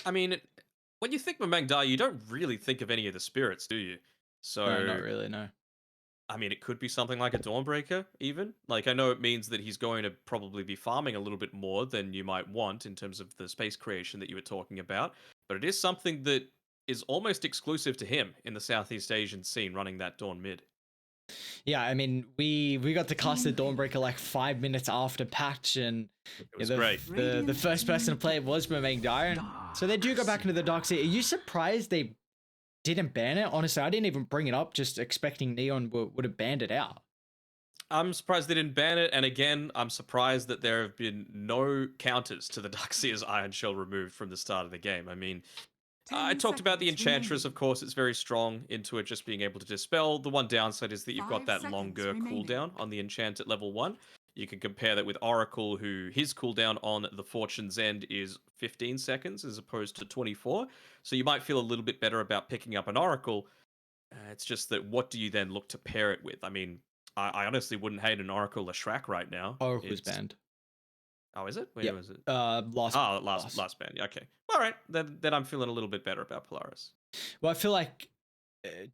I mean, when you think Mamangdai, you don't really think of any of the spirits, do you? No, not So, really. No. I mean, it could be something like a Dawnbreaker, even. Like, I know it means that he's going to probably be farming a little bit more than you might want in terms of the space creation that you were talking about, but it is something that is almost exclusive to him in the Southeast Asian scene running that Dawn mid. Yeah, I mean, we got to cast the Team pick. Dawnbreaker like 5 minutes after patch, and It yeah, was great. the Radiant first person team to play it pick. was Mermaid Diren. So they do Dark go back into the Seer. Dark Sea. Are you surprised they didn't ban it? Honestly, I didn't even bring it up, just expecting Neon would have banned it out. I'm surprised they didn't ban it, and again, I'm surprised that there have been no counters to the Darkseer's Iron Shell removed from the start of the game. I mean, I 10 talked about the seconds Enchantress, of remaining. course, it's very strong into it just being able to dispel. The one downside is that you've got 5 that seconds longer remaining. cooldown on the enchant at level 1. You can compare that with Oracle, who his cooldown on the Fortune's End is 15 seconds as opposed to 24. So you might feel a little bit better about picking up an Oracle. It's just that what do you then look to pair it with? I mean, I honestly wouldn't hate an Oracle Leshrac right now. Oracle's It's banned. oh, is it? Where Yep. was it? Last Ah, last pass. last band. Yeah, okay. All right, then I'm feeling a little bit better about Polaris. Well, I feel like.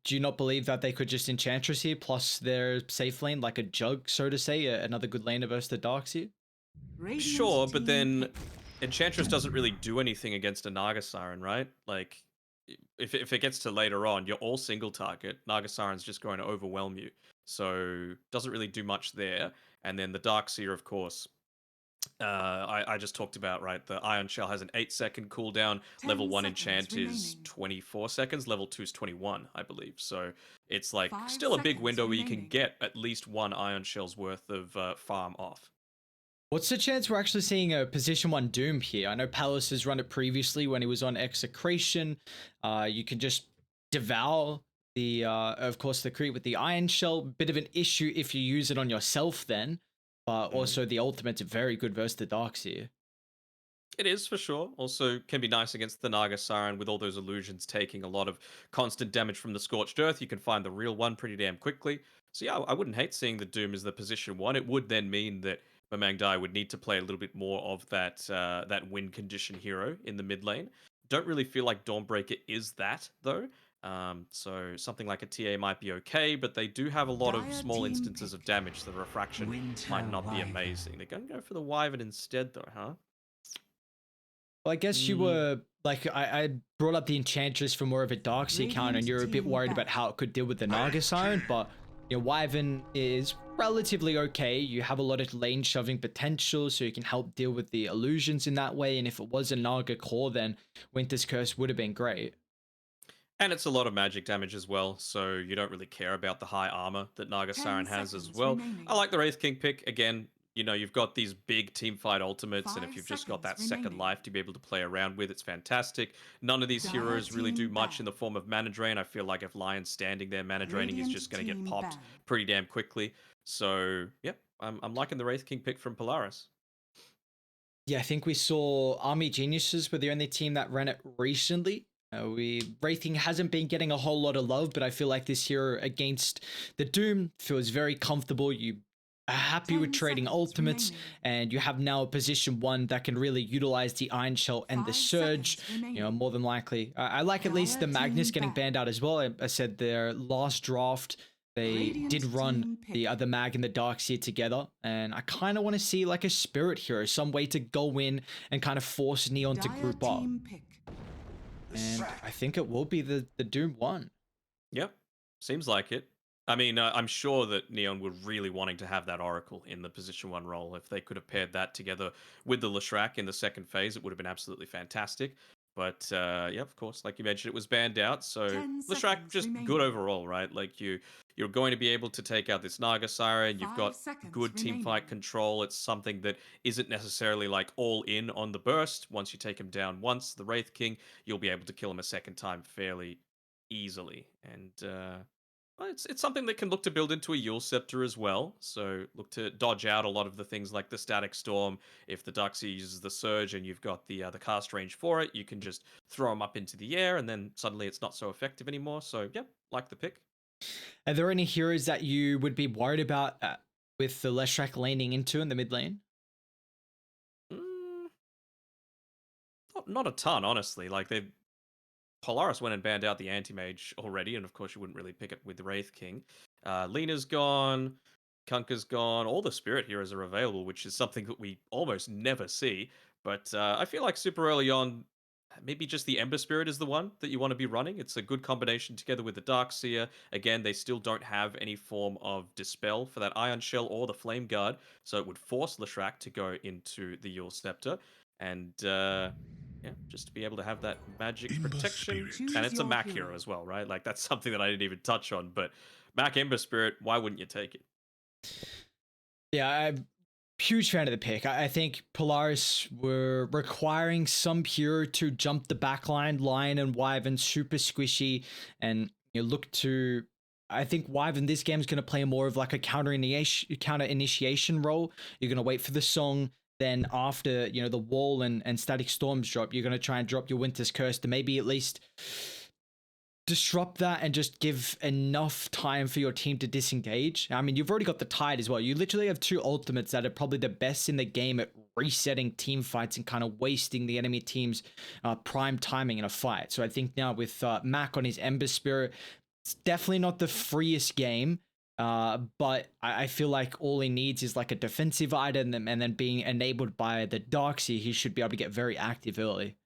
Do you not believe that they could just Enchantress here plus their safe lane, like a Jug, so to say, another good laner versus the Darkseer? Radiant Sure, but team then pick. Enchantress doesn't really do anything against a Naga Siren, right? Like, if it gets to later on, you're all single target. Naga Siren's just going to overwhelm you, so doesn't really do much there. And then the Darkseer, of course, I just talked about, right? The Iron Shell has an 8-second cooldown. Level 10 1 seconds enchant is remaining. 24 seconds. Level 2 is 21, I believe. So it's like 5 still a big seconds window where you can remaining. get at least one Iron Shell's worth of farm off. What's the chance we're actually seeing a position one Doom here? I know Palace has run it previously when he was on Execration. You can just devour the, of course, the creep with the Iron Shell. Bit of an issue if you use it on yourself then, but Mhm. also the ultimate's very good versus the Darkseer. It is for sure. Also, can be nice against the Naga Siren with all those illusions taking a lot of constant damage from the Scorched Earth. You can find the real one pretty damn quickly. So yeah, I wouldn't hate seeing the Doom as the position one. It would then mean that Mamangdai would need to play a little bit more of that win condition hero in the mid lane. Don't really feel like Dawnbreaker is that though. So something like a TA might be okay, but they do have a lot of Dire small team instances of pick. damage. The refraction might Winter not be Wyvern. amazing. They're going to go for the Wyvern instead though, huh? Well, I guess you Mm, were like I brought up the Enchantress for more of a Darkseer counter, and Radiant you're a bit team worried about back. how it could deal with the Naga Siren, but Wyvern is relatively okay. You have a lot of lane shoving potential, so you can help deal with the illusions in that way. And if it was a Naga core, then Winter's Curse would have been great. and it's a lot of magic damage as well, so you don't really care about the high armor that Naga 10 Siren has as seconds well. I remaining. like the Wraith King pick. Again, you've got these big team fight ultimates, and if 5 you've just got seconds that second remaining. life to be able to play around with, it's fantastic. None of these Dire heroes really do team much in ban. the form of mana drain. I feel like if Lion's standing there, mana draining is Radiant just going to get team popped ban. pretty damn quickly. So, yep, I'm liking the Wraith King pick from Polaris. Yeah, I think we saw Army Geniuses were the only team that ran it recently. We Wraithing hasn't been getting a whole lot of love, but I feel like this hero against the Doom feels very comfortable. You are happy with 10 trading seconds ultimates, remaining. and you have now a position one that can really utilize the Iron Shell and the 5 Surge. seconds remaining. More than likely. I like at least Dire the Magnus team getting ban. banned out as well. I said their last draft they did Radiant run team the pick. other mag and the Darkseer together, and I kind of want to see like a spirit hero, some way to go in and kind of force Neon to Dire group up. team pick. And I think it will be the Doom one. Yep, seems like it. I mean, I'm sure that Neon were really wanting to have that Oracle in the position one role. If they could have paired that together with the Leshrac in the second phase, it would have been absolutely fantastic. But yeah, of course, like you mentioned, it was banned out. So 10 Leshrac seconds just good remaining. overall, right? Like you're going to be able to take out this Naga Siren. You've 5 got seconds good team fight remaining. control. It's something that isn't necessarily like all in on the burst. Once you take him down once, the Wraith King, you'll be able to kill him a second time fairly easily. And well, it's something that can look to build into a Yule Scepter as well. So look to dodge out a lot of the things like the Static Storm. If the Darkseer uses the Surge and you've got the cast range for it, you can just throw them up into the air, and then suddenly it's not so effective anymore. So yeah, like the pick. Are there any heroes that you would be worried about with the Leshrac laning into in the mid lane? Mm, not a ton, honestly. Like they Polaris went and banned out the anti-mage already, and of course you wouldn't really pick it with the Wraith King. Lena's gone, Kunkka's gone, all the Spirit heroes are available, which is something that we almost never see. But I feel like super early on, maybe just the Ember Spirit is the one that you want to be running. It's a good combination together with the Dark Seer. Again, they still don't have any form of Dispel for that Iron Shell or the Flame Guard, so it would force Leshrac to go into the Yule Scepter. And yeah, just to be able to have that magic protection. And it's a Mac hero as well, right? Like, that's something that I didn't even touch on, but Mac Ember Spirit, why wouldn't you take it? Yeah, I'm huge fan of the pick. I think Polaris were requiring some hero to jump the backline. Lion and Wyvern super squishy, and you look to. I think Wyvern this game is going to play more of like a counter initiation role. You're going to wait for the song. Then after the wall and static storms drop, you're going to try and drop your Winter's Curse to maybe at least disrupt that and just give enough time for your team to disengage. I mean, you've already got the Tide as well. You literally have two ultimates that are probably the best in the game at resetting team fights and kind of wasting the enemy team's prime timing in a fight. So I think now with Mac on his Ember Spirit, it's definitely not the freest game. But I feel like all he needs is like a defensive item, and then being enabled by the Darkseer, he should be able to get very active early.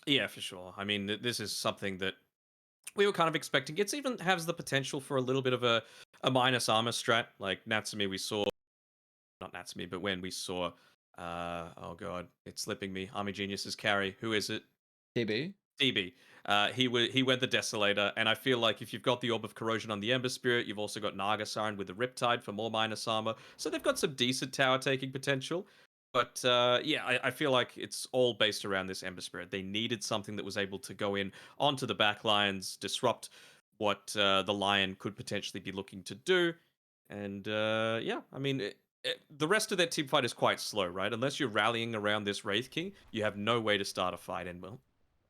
Yeah, for sure. I mean, this is something that we were kind of expecting. It's even has the potential for a little bit of a minus armor strat. Like Natsumi, we saw, not Natsumi, but when we saw, oh god, it's slipping me. Army Genius's carry. Who is it? DB. DB. He went the Desolator, and I feel like if you've got the Orb of Corrosion on the Ember Spirit, you've also got Naga Siren with the Riptide for more minus armor. So they've got some decent tower taking potential. But yeah, I feel like it's all based around this Ember Spirit. They needed something that was able to go in onto the back lines, disrupt what the Lion could potentially be looking to do. And yeah, I mean, the rest of their team fight is quite slow, right? Unless you're rallying around this Wraith King, you have no way to start a fight. And well,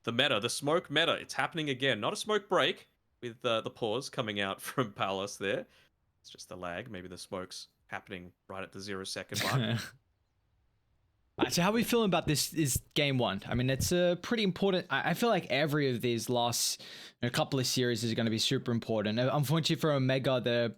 the meta, the smoke meta, it's happening again. Not a smoke break with the pause coming out from Palace there. It's just the lag. Maybe the smoke's happening right at the 0-second mark. So how are we feeling about this is game one? I mean, it's a pretty important. I feel like every of these last couple of series is going to be super important. Unfortunately for Omega, they're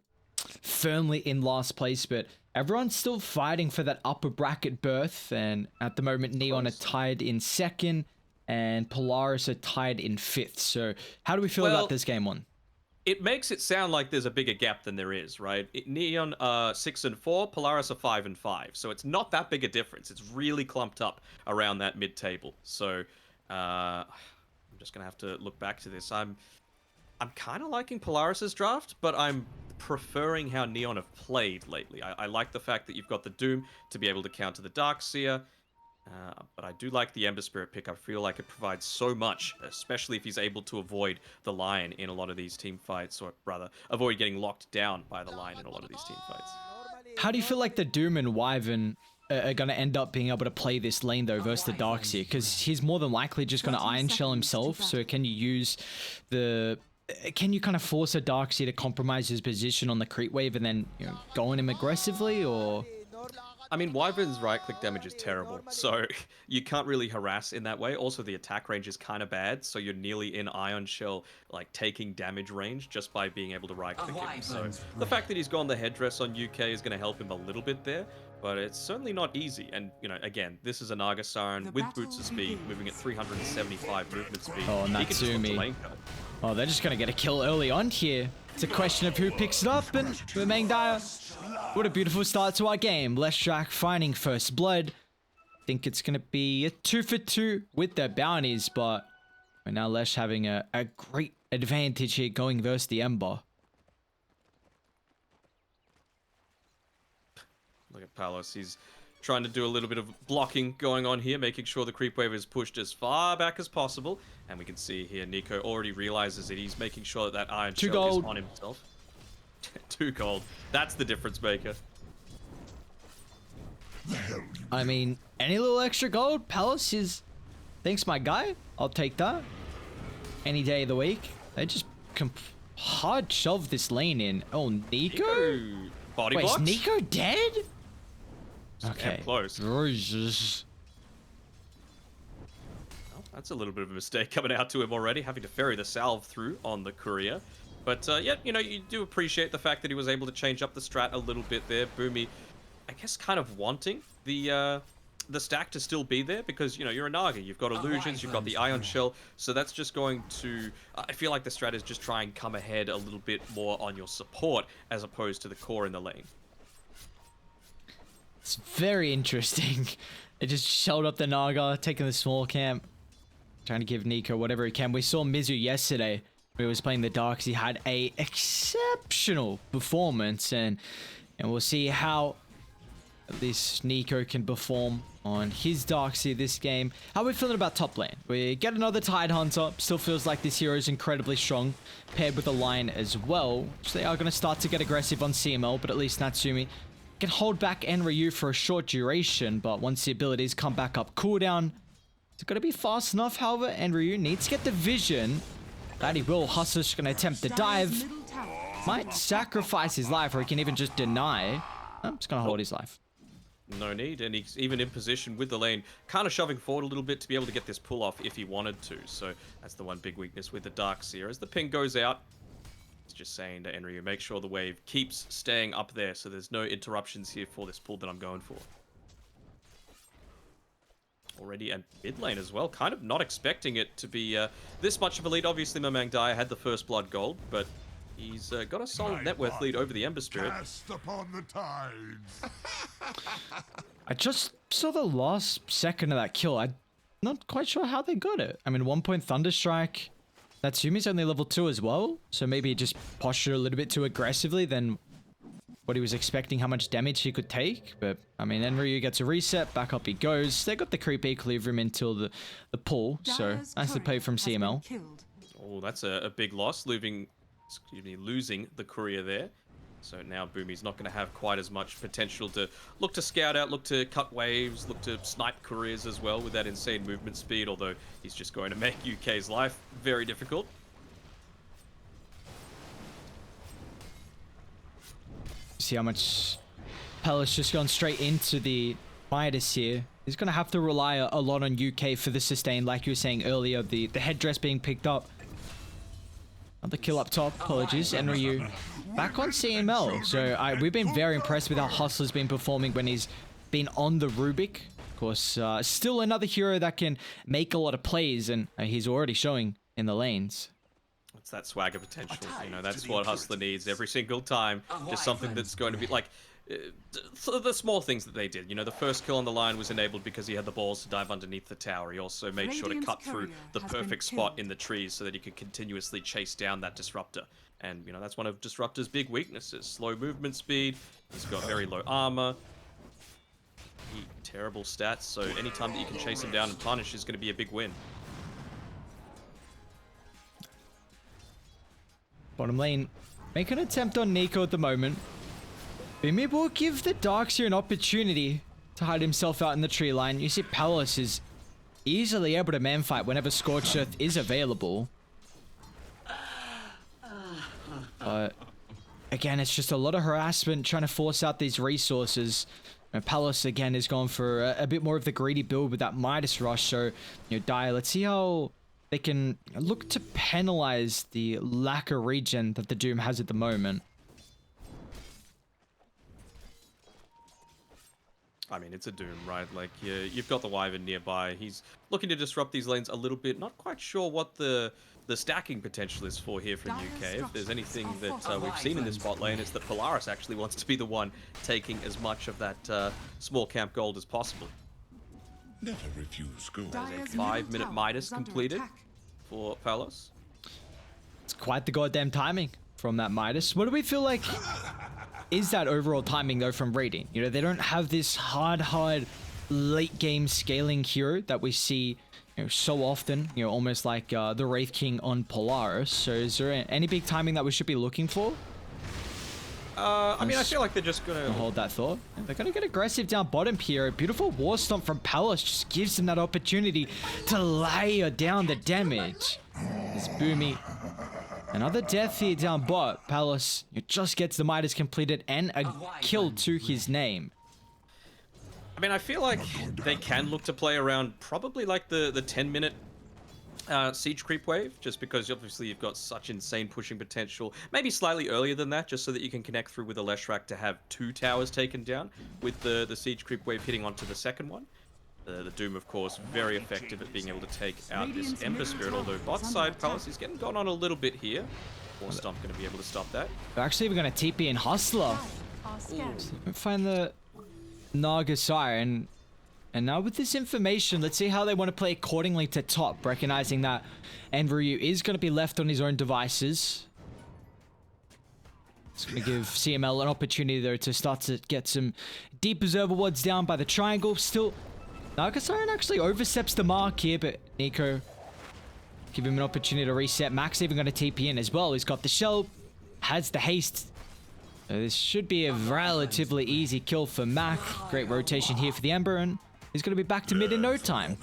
firmly in last place, but everyone's still fighting for that upper bracket berth. And at the moment, Neon are tied in second, and Polaris are tied in fifth. So how do we feel about this game one? It makes it sound like there's a bigger gap than there is, right? Neon 6 and 4, Polaris are 5 and 5, so it's not that big a difference. It's really clumped up around that mid-table. So I'm just gonna have to look back to this. I'm kind of liking Polaris's draft, but I'm preferring how Neon have played lately. I like the fact that you've got the Doom to be able to counter the Darkseer. But I do like the Ember Spirit pick. I feel like it provides so much, especially if he's able to avoid the Lion in a lot of these team fights, or rather, avoid getting locked down by the Lion in a lot of these team fights. How do you feel like the Doom and Wyvern are going to end up being able to play this lane, though, versus the Darkseer? Because he's more than likely just going to Iron Shell himself, so can you use the... Can you kind of force a Darkseer to compromise his position on the creep wave and then go on him aggressively, or... I mean, Wyvern's right-click damage is terrible, so you can't really harass in that way. Also, the attack range is kind of bad, so you're nearly in Iron Shell, like, taking damage range just by being able to right-click him. So the fact that he's gone the headdress on UK is going to help him a little bit there, but it's certainly not easy. And, again, this is a Naga Siren with Boots of Speed, moving at 375 movement speed. Oh, Natsumi. Oh, they're just going to get a kill early on here. It's a question of who picks it up, and Meng Daya. What a beautiful start to our game. Leshrac finding first blood. I think it's going to be a 2-for-2 with their bounties, but now Lesh having a great advantage here going versus the Ember. Look at Palos. He's trying to do a little bit of blocking going on here, making sure the creep wave is pushed as far back as possible. And we can see here, Nico already realizes it. He's making sure that Iron Shell is on himself. 2 gold. That's the difference maker. I mean, any little extra gold, Palace is... Thanks, my guy. I'll take that. Any day of the week. They just hard shove this lane in. Oh, Nico? Body Wait, blocks? is Nico dead? Okay. Close. Jesus. That's a little bit of a mistake coming out to him already, having to ferry the salve through on the courier. But yeah, you know, you do appreciate the fact that he was able to change up the strat a little bit there. Boomy, I guess, kind of wanting the stack to still be there because, you know, you're a Naga, you've got illusions, you've got the Ion Shell, so that's just going to, I feel like the strat is just try and come ahead a little bit more on your support as opposed to the core in the lane. It's very interesting. They just shelled up the Naga, taking the small camp, trying to give Nico whatever he can. We saw Mizu yesterday, who was playing the Darks. He had a exceptional performance, and we'll see how at least Nico can perform on his Darkseer this game. How are we feeling about top lane? We get another Tide Hunter. Still feels like this hero is incredibly strong, paired with a line as well. So they are going to start to get aggressive on CML, but at least Natsumi can hold back Enryu for a short duration. But once the abilities come back up cooldown, it's got to be fast enough. However, Enryu needs to get the vision. That he will. Hustler's going to attempt the dive. Might sacrifice his life, or he can even just deny. I'm just going to hold his life. No need, and he's even in position with the lane, kind of shoving forward a little bit to be able to get this pull off if he wanted to. So that's the one big weakness with the Darkseer. As the ping goes out, it's just saying to Enryu, make sure the wave keeps staying up there so there's no interruptions here for this pull that I'm going for. Already, and mid lane as well, kind of not expecting it to be this much of a lead. Obviously, Momang Daya had the first blood gold, but he's got a solid net worth lead over the Ember Spirit. Cast upon the tides. I just saw the last second of that kill. I'm not quite sure how they got it. I mean, 1 point Thunderstrike. Natsumi's only level 2 as well, so maybe he just postured a little bit too aggressively than what he was expecting, how much damage he could take. But, I mean, Enryu gets a reset, back up he goes. They got the creep equally of him until the pull, so nicely played from CML. Oh, that's a big loss, losing the courier there. So now Boomy's not going to have quite as much potential to look to scout out, look to cut waves, look to snipe couriers as well with that insane movement speed, although he's just going to make UK's life very difficult. See how much Palace just gone straight into the Midas here. He's going to have to rely a lot on UK for the sustain, like you were saying earlier, the headdress being picked up. Another kill up top, apologies, Enryu back on CML. So we've been very impressed with how Hustler's been performing when he's been on the Rubik. Of course, still another hero that can make a lot of plays, and he's already showing in the lanes. It's that swagger potential, you know, that's what Hustler needs every single time. Just something that's going to be like, the small things that they did. You know, the first kill on the line was enabled because he had the balls to dive underneath the tower. He also made sure to cut through the perfect spot in the trees so that he could continuously chase down that disruptor. And, you know, that's one of Disruptor's big weaknesses. Slow movement speed, he's got very low armor, terrible stats, so anytime that you can chase him down and punish is going to be a big win. Bottom lane, make an attempt on Nico at the moment. Maybe we'll give the Darkseer an opportunity to hide himself out in the tree line. You see Palace is easily able to manfight whenever Scorched Earth is available. But again, it's just a lot of harassment trying to force out these resources. And Palace again is going for a bit more of the greedy build with that Midas rush. So, you know, Daya, let's see how they can look to penalize the lack of regen that the Doom has at the moment. I mean, it's a Doom, right? Like, you've got the Wyvern nearby. He's looking to disrupt these lanes a little bit. Not quite sure what the stacking potential is for here from UK. If there's anything that we've seen in this bot lane, it's that Polaris actually wants to be the one taking as much of that small camp gold as possible. Never refuse gold. There's a 5-minute Midas completed for Palace. It's quite the goddamn timing from that Midas. What do we feel like is that overall timing though from raiding? You know, they don't have this hard late game scaling hero that we see, you know, so often, you know, almost like the Wraith King on Polaris. So is there any big timing that we should be looking for? I mean, I feel like they're just gonna hold that thought. They're gonna get aggressive down bottom here. A beautiful war stomp from Palace just gives them that opportunity to layer down the damage. It's Boomy. Another death here down bot. Palace just gets the Midas completed and a kill to his name. I mean, I feel like they can look to play around probably like the 10-minute Siege creep wave, just because obviously you've got such insane pushing potential. Maybe slightly earlier than that, just so that you can connect through with the Leshrac to have 2 towers taken down, with the siege creep wave hitting onto the second one. The Doom, of course, very effective at being able to take out this Ember Spirit, although bot side Palace is getting gone on a little bit here. Or Stomp going to be able to stop that. They're actually even going to TP in Hustler. Find the Naga Siren. And now with this information, let's see how they want to play accordingly to top, recognizing that Enryu is going to be left on his own devices. It's going to give CML an opportunity, though, to start to get some deep observer wards down by the triangle. Still, Naga Siren actually oversteps the mark here, but Nico give him an opportunity to reset. Max even going to TP in as well. He's got the shell, has the haste. This should be a relatively easy kill for Mac. Great rotation here for the Ember, and he's going to be back to mid in no time.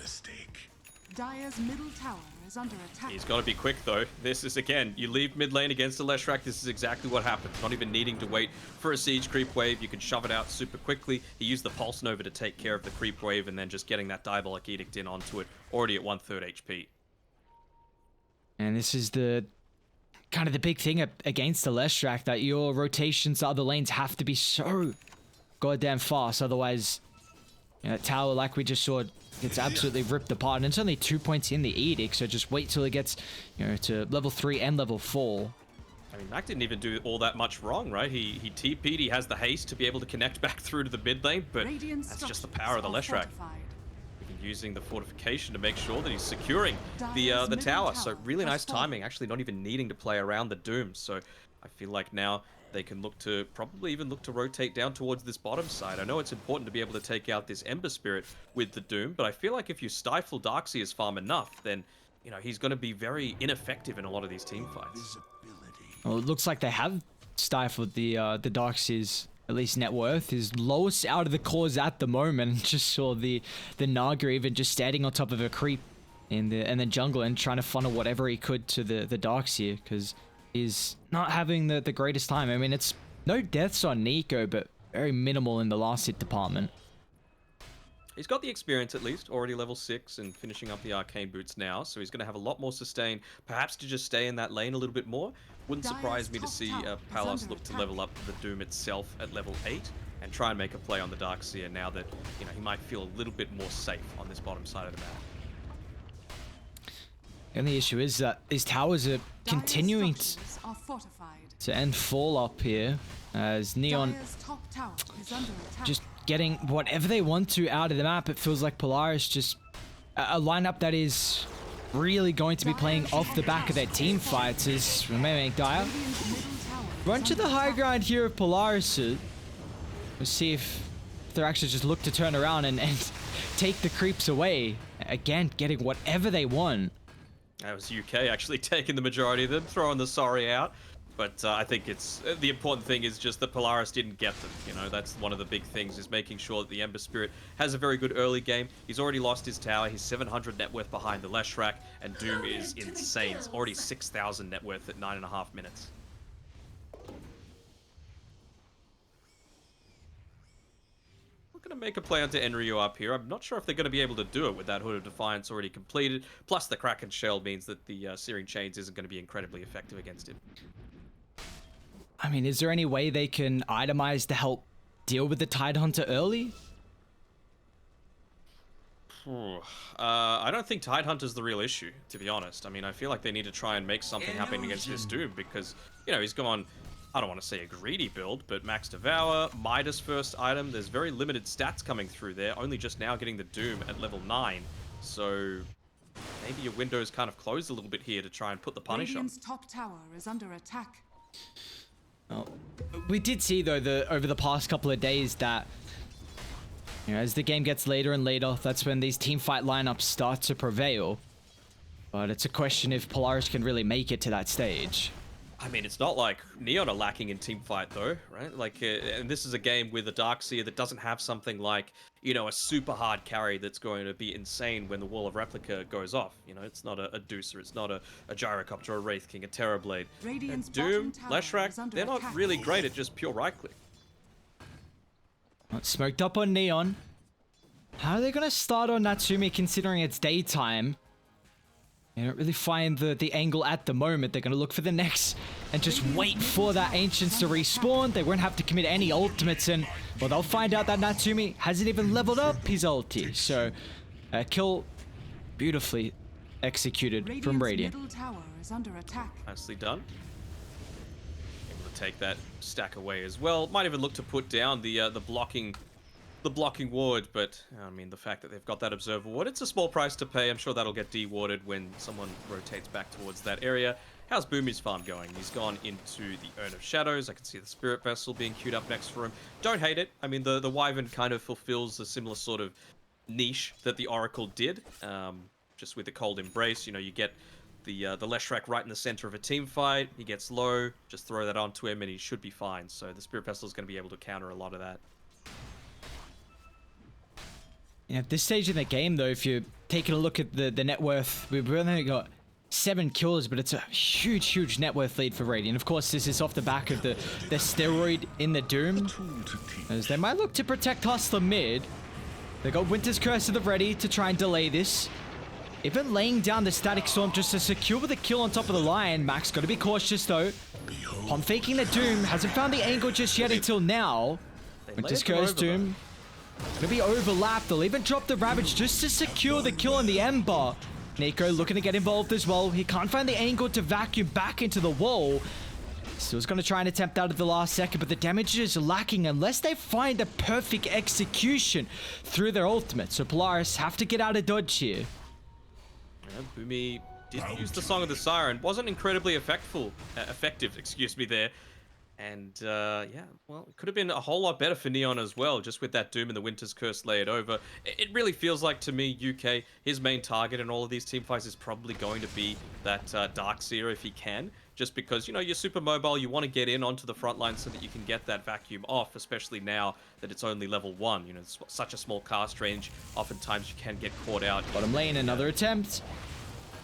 Dire's middle tower is under attack. He's got to be quick, though. This is, again, you leave mid lane against a Leshrac, this is exactly what happens. Not even needing to wait for a siege creep wave. You can shove it out super quickly. He used the Pulse Nova to take care of the creep wave, and then just getting that Diabolic Edict in onto it, already at 1/3 HP. And this is the kind of the big thing against the Leshrac, that your rotations to other lanes have to be so goddamn fast. Otherwise, you know, tower, like we just saw, gets absolutely ripped apart. And it's only 2 points in the Edict, so just wait till it gets, you know, to level 3 and level 4. I mean, Mac didn't even do all that much wrong, right? He TP'd, he has the haste to be able to connect back through to the mid lane, but that's just the power of the Leshrac. Using the fortification to make sure that he's securing the tower. So really nice timing, actually not even needing to play around the Doom. So I feel like now they can look to, probably even look to rotate down towards this bottom side. I know it's important to be able to take out this Ember Spirit with the Doom, but I feel like if you stifle Darkseer's farm enough, then, you know, he's going to be very ineffective in a lot of these team fights. Well, it looks like they have stifled the Darkseer's, at least net worth, is lowest out of the cores at the moment. Just saw the Naga even just standing on top of a creep in the jungle and trying to funnel whatever he could to the Darkseer, because he's not having the greatest time. I mean, it's no deaths on Nico, but very minimal in the last hit department. He's got the experience at least, already level 6 and finishing up the Arcane Boots now, so he's going to have a lot more sustain, perhaps to just stay in that lane a little bit more. Wouldn't surprise me to see Palace look to level up the Doom itself at level 8 and try and make a play on the Darkseer now that, you know, he might feel a little bit more safe on this bottom side of the map. And the issue is that these towers are continuing to end fall up here, as Neon just getting whatever they want to out of the map. It feels like Polaris just a lineup that is really going to be playing off the back of their team fights is remaining dire. Run to the high ground here of Polaris. We'll see if they're actually just look to turn around and take the creeps away. Again, getting whatever they want. That was UK actually taking the majority of them, throwing the sorry out. But I think it's the important thing is just that Polaris didn't get them. You know, that's one of the big things, is making sure that the Ember Spirit has a very good early game. He's already lost his tower. He's 700 net worth behind the Leshrac, and Doom is insane. It's already 6,000 net worth at 9.5 minutes. We're going to make a play onto Enryu up here. I'm not sure if they're going to be able to do it with that Hood of Defiance already completed. Plus the Kraken Shell means that the Searing Chains isn't going to be incredibly effective against him. I mean, is there any way they can itemize to help deal with the Tidehunter early? I don't think Tidehunter's the real issue, to be honest. I mean, I feel like they need to try and make something happen against this Doom, because, you know, he's gone, I don't want to say a greedy build, but Max Devour, Midas first item, there's very limited stats coming through there, only just now getting the Doom at level 9, so maybe your window's kind of closed a little bit here to try and put the punish on. Radiant's top tower is under attack. Well, we did see, though, over the past couple of days that, you know, as the game gets later and later, that's when these teamfight lineups start to prevail. But it's a question if Polaris can really make it to that stage. I mean, it's not like Neon are lacking in teamfight, though, right? Like, and this is a game with a Darkseer that doesn't have something like, you know, a super hard carry that's going to be insane when the Wall of Replica goes off. You know, it's not a Deucer, it's not a Gyrocopter, a Wraith King, a Terrorblade. Doom, Leshrac, they're not really great at just pure right-click. Smoked up on Neon. How are they going to start on Natsumi considering it's daytime? They don't really find the angle at the moment. They're going to look for the next and just wait for that Ancients to respawn. They won't have to commit any ultimates, and well, they'll find out that Natsumi hasn't even leveled up his ulti. So, kill beautifully executed from Radiant. Middle tower is under attack. Nicely done. Able to take that stack away as well. Might even look to put down the blocking ward, but I mean the fact that they've got that observer ward, it's a small price to pay. I'm sure that'll get dewarded when someone rotates back towards that area. How's Boomy's farm going? He's gone into the Urn of Shadows. I can see the Spirit Vessel being queued up next for him. Don't hate it. I mean, the Wyvern kind of fulfills a similar sort of niche that the Oracle did. Just with the Cold Embrace, you know, you get the Leshrac right in the center of a team fight. He gets low, just throw that onto him and he should be fine. So the Spirit Vessel is going to be able to counter a lot of that. Yeah, at this stage in the game, though, if you're taking a look at the net worth, we've only got 7 kills, but it's a huge net worth lead for Radiant. Of course, this is off the back of the steroid in the Doom, as they might look to protect Hustler mid. They got Winter's Curse at the ready to try and delay this. Even laying down the Static Storm just to secure the kill on top of the line. Max got to be cautious, though. On faking the Doom, hasn't found the angle just yet until now. Winter's Curse Doom gonna be overlapped. They'll even drop the Ravage just to secure the kill on the Ember. Nico looking to get involved as well. He can't find the angle to vacuum back into the wall. Still's gonna try and attempt that at the last second, but the damage is lacking unless they find the perfect execution through their ultimate. So Polaris have to get out of dodge here. Yeah, Boomy did use the Song of the Siren. Wasn't incredibly effective, excuse me, there. And, yeah, well, it could have been a whole lot better for Neon as well, just with that Doom and the Winter's Curse layered over. It really feels like, to me, UK, his main target in all of these teamfights is probably going to be that Dark Seer if he can. Just because, you know, you're super mobile, you want to get in onto the front line so that you can get that vacuum off, especially now that it's only level 1. You know, it's such a small cast range, oftentimes you can get caught out. Bottom lane, another attempt.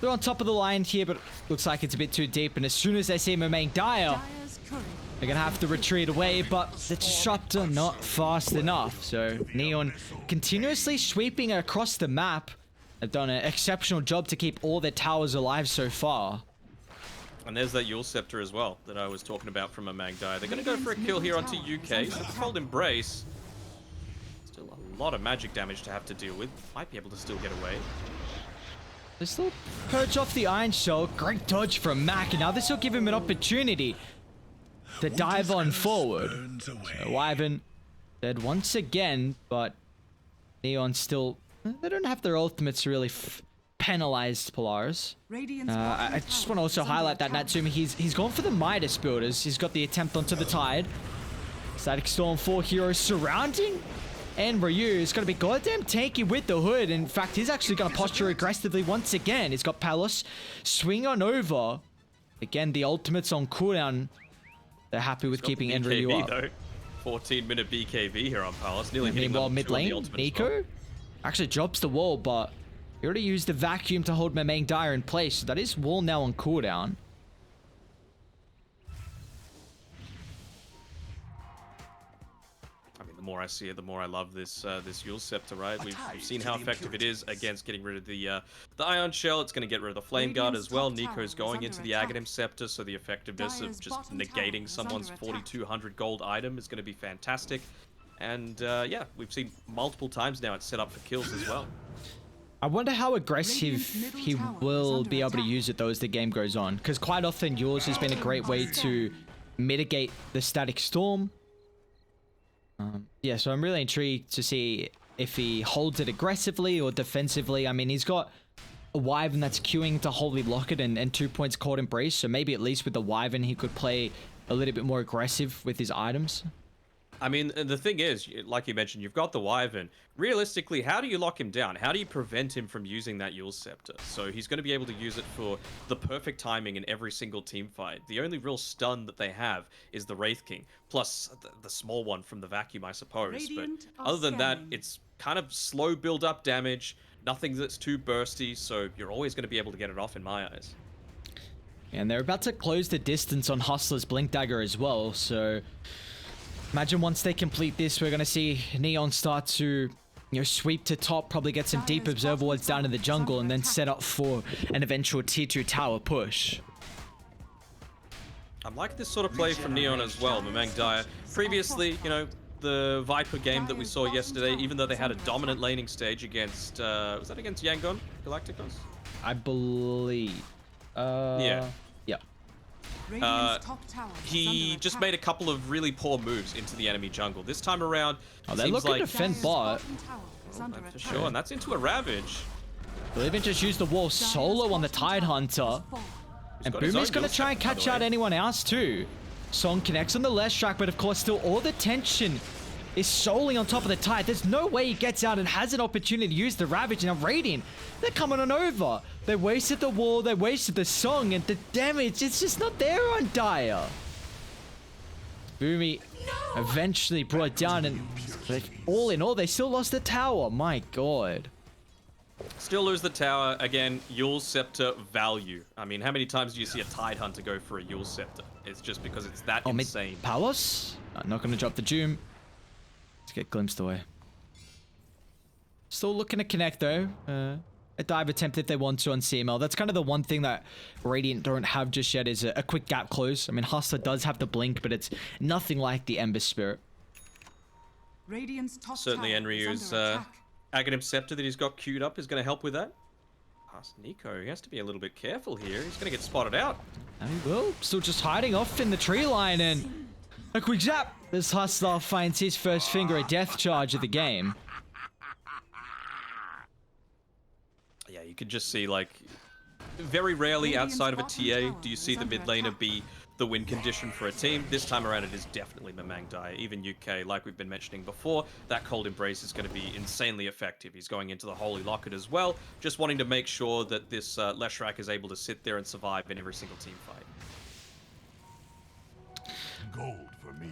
They're on top of the line here, but looks like it's a bit too deep, and as soon as they see Main Dire, they're gonna have to retreat away, but the disruptor not fast enough. So Neon continuously sweeping across the map. They've done an exceptional job to keep all their towers alive so far. And there's that Yule Scepter as well that I was talking about from a Magdire. They're gonna go for a kill here onto UK. So Cold Embrace. Still a lot of magic damage to have to deal with. Might be able to still get away. They still purge off the Iron Shell. Great dodge from Mac, and now this will give him an opportunity to dive on forward. So Wyvern dead once again, but Neon still... They don't have their ultimates to really penalize Polaris. I just want to also highlight that Natsumi, he's gone for the Midas builders. He's got the attempt onto the Tide. Static Storm, 4 heroes surrounding. And Ryu is going to be goddamn tanky with the hood. In fact, he's actually going to posture aggressively once again. He's got Palos swing on over. Again, the ultimate's on cooldown. They're happy with keeping Ryu up. Though. 14-minute BKB here on Palos. Nearly hitting meanwhile, mid lane, Nico actually drops the wall, but he already used the vacuum to hold my main Dire in place. So that is wall now on cooldown. The more I see it, the more I love this this Yule Scepter, right? We've seen how effective it is against getting rid of the Ion Shell. It's going to get rid of the Flame Guard as well. Nico's going into the Aghanim Scepter, so the effectiveness of just negating someone's 4,200 gold item is going to be fantastic. And yeah, we've seen multiple times now it's set up for kills as well. I wonder how aggressive he will be able to use it though as the game goes on, because quite often yours has been a great way to mitigate the Static Storm. Yeah, so I'm really intrigued to see if he holds it aggressively or defensively. I mean, he's got a Wyvern that's queuing to Holy Locket and 2 points Cold Embrace, so maybe at least with the Wyvern he could play a little bit more aggressive with his items. I mean, the thing is, like you mentioned, you've got the Wyvern. Realistically, how do you lock him down? How do you prevent him from using that Yule Scepter? So he's going to be able to use it for the perfect timing in every single team fight. The only real stun that they have is the Wraith King, plus the small one from the Vacuum, I suppose. But other than that, it's kind of slow build-up damage, nothing that's too bursty, so you're always going to be able to get it off in my eyes. And they're about to close the distance on Hustler's Blink Dagger as well, so... Imagine once they complete this, we're going to see Neon start to sweep to top, probably get some deep observer wards down in the jungle, and then set up for an eventual tier 2 tower push. I like this sort of play from Neon as well, Mamang Daya. Previously, you know, the Viper game that we saw yesterday, even though they had a dominant laning stage against, was that against Yangon Galacticos? I believe. Yeah. Yeah. He just made a couple of really poor moves into the enemy jungle. This time around, Oh, they're looking to defend bot. For sure, and that's into a Ravage. They'll even just use the wall solo on the Tidehunter. And Boomy's gonna try and catch out anyone else too. Song connects on the left track, but of course still all the tension is solely on top of the Tide. There's no way he gets out and has an opportunity to use the Ravage. Now Radiant, they're coming on over. They wasted the wall, they wasted the Song, and the damage, it's just not there on Daya. Boomy eventually brought down, and all in all, they still lost the tower. My god. Still lose the tower. Again, Yule Scepter value. I mean, how many times do you see a Tidehunter go for a Yule Scepter? It's just because it's that insane. Palace? Not going to drop the Doom. Let's get glimpsed away. Still looking to connect though. A dive attempt if they want to on CML. That's kind of the one thing that Radiant don't have just yet is a quick gap close. I mean, Hustler does have the blink, but it's nothing like the Ember Spirit. Certainly Enryu's Aghanim Scepter that he's got queued up is going to help with that. Past Nico, he has to be a little bit careful here. He's going to get spotted out. And he will. Still just hiding off in the tree line, and a quick zap as Hustler finds his first finger of death charge of the game. Yeah, you can just see, like, very rarely outside of a TA do you see the mid laner be the win condition for a team. This time around, it is definitely Mamang Daya. Even UK, like we've been mentioning before, that Cold Embrace is going to be insanely effective. He's going into the Holy Locket as well, just wanting to make sure that this Leshrac is able to sit there and survive in every single team fight. Gold for me.